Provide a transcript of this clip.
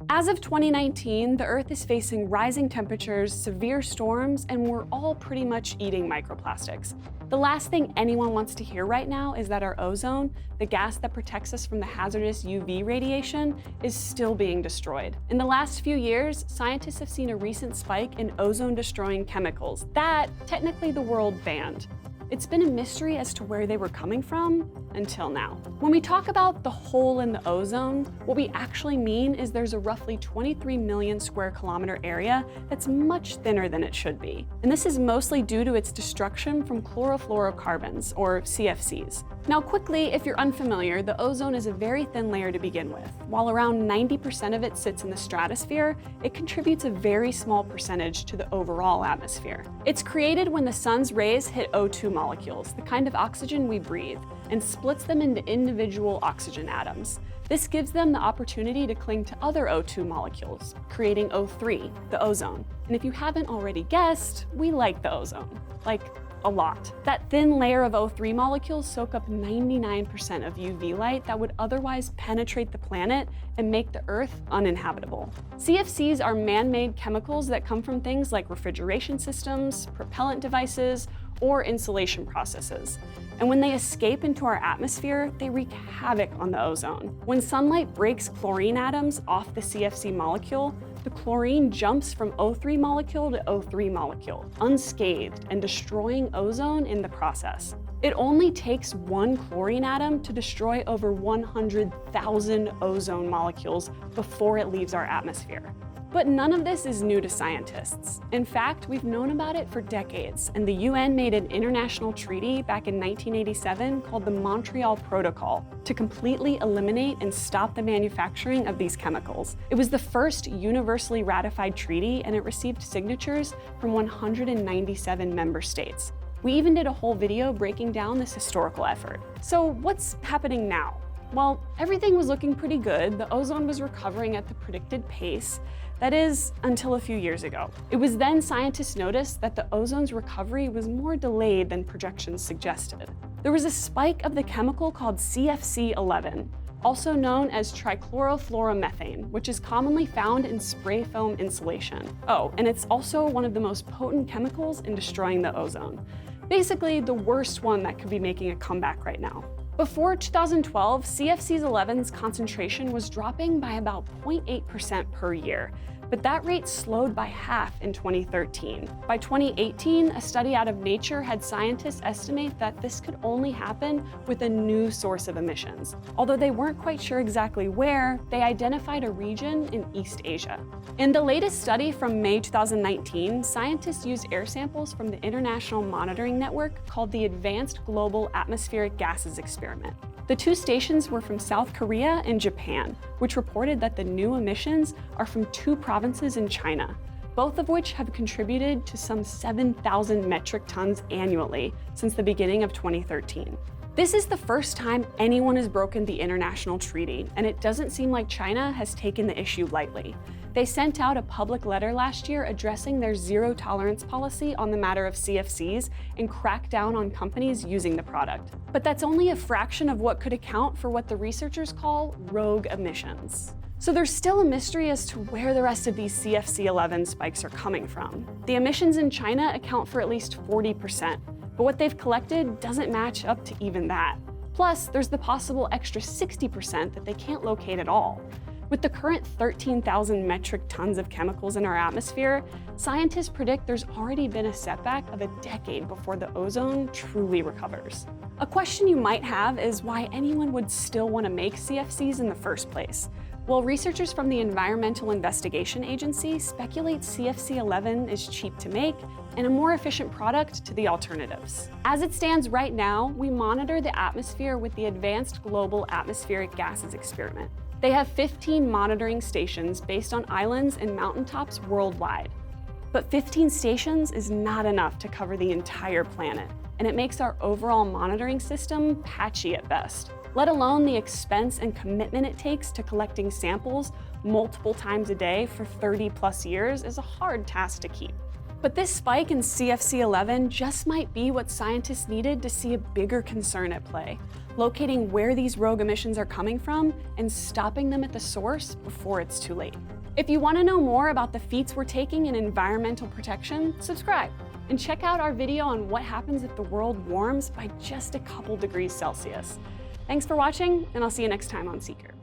As of 2019, the Earth is facing rising temperatures, severe storms, and we're all pretty much eating microplastics. The last thing anyone wants to hear right now is that our ozone, the gas that protects us from the hazardous UV radiation, is still being destroyed. In the last few years, scientists have seen a recent spike in ozone-destroying chemicals that, technically, the world banned. It's been a mystery as to where they were coming from until now. When we talk about the hole in the ozone, what we actually mean is there's a roughly 23 million square kilometer area that's much thinner than it should be. And this is mostly due to its destruction from chlorofluorocarbons, or CFCs. Now quickly, if you're unfamiliar, the ozone is a very thin layer to begin with. While around 90% of it sits in the stratosphere, it contributes a very small percentage to the overall atmosphere. It's created when the sun's rays hit O2 molecules, the kind of oxygen we breathe, and splits them into individual oxygen atoms. This gives them the opportunity to cling to other O2 molecules, creating O3, the ozone. And if you haven't already guessed, we like the ozone. Like, a lot. That thin layer of O3 molecules soak up 99% of UV light that would otherwise penetrate the planet and make the Earth uninhabitable. CFCs are man-made chemicals that come from things like refrigeration systems, propellant devices, or insulation processes. And when they escape into our atmosphere, they wreak havoc on the ozone. When sunlight breaks chlorine atoms off the CFC molecule, the chlorine jumps from O3 molecule to O3 molecule, unscathed and destroying ozone in the process. It only takes one chlorine atom to destroy over 100,000 ozone molecules before it leaves our atmosphere. But none of this is new to scientists. In fact, we've known about it for decades, and the UN made an international treaty back in 1987 called the Montreal Protocol to completely eliminate and stop the manufacturing of these chemicals. It was the first universally ratified treaty, and it received signatures from 197 member states. We even did a whole video breaking down this historical effort. So what's happening now? Well, everything was looking pretty good. The ozone was recovering at the predicted pace. That is, until a few years ago. It was then scientists noticed that the ozone's recovery was more delayed than projections suggested. There was a spike of the chemical called CFC-11, also known as trichlorofluoromethane, which is commonly found in spray foam insulation. Oh, and it's also one of the most potent chemicals in destroying the ozone. Basically, the worst one that could be making a comeback right now. Before 2012, CFC-11's concentration was dropping by about 0.8% per year, but that rate slowed by half in 2013. By 2018, a study out of Nature had scientists estimate that this could only happen with a new source of emissions. Although they weren't quite sure exactly where, they identified a region in East Asia. In the latest study from May 2019, scientists used air samples from the International Monitoring Network called the Advanced Global Atmospheric Gases Experiment. The two stations were from South Korea and Japan, which reported that the new emissions are from two provinces in China, both of which have contributed to some 7,000 metric tons annually since the beginning of 2013. This is the first time anyone has broken the international treaty, and it doesn't seem like China has taken the issue lightly. They sent out a public letter last year addressing their zero-tolerance policy on the matter of CFCs and cracked down on companies using the product. But that's only a fraction of what could account for what the researchers call rogue emissions. So there's still a mystery as to where the rest of these CFC-11 spikes are coming from. The emissions in China account for at least 40%, but what they've collected doesn't match up to even that. Plus, there's the possible extra 60% that they can't locate at all. With the current 13,000 metric tons of chemicals in our atmosphere, scientists predict there's already been a setback of a decade before the ozone truly recovers. A question you might have is why anyone would still want to make CFCs in the first place. Well, researchers from the Environmental Investigation Agency speculate CFC-11 is cheap to make and a more efficient product to the alternatives. As it stands right now, we monitor the atmosphere with the Advanced Global Atmospheric Gases Experiment. They have 15 monitoring stations based on islands and mountaintops worldwide. But 15 stations is not enough to cover the entire planet, and it makes our overall monitoring system patchy at best. Let alone the expense and commitment it takes to collecting samples multiple times a day for 30+ years is a hard task to keep. But this spike in CFC11 just might be what scientists needed to see a bigger concern at play, locating where these rogue emissions are coming from and stopping them at the source before it's too late. If you want to know more about the feats we're taking in environmental protection, subscribe and check out our video on what happens if the world warms by just a couple degrees Celsius. Thanks for watching, and I'll see you next time on Seeker.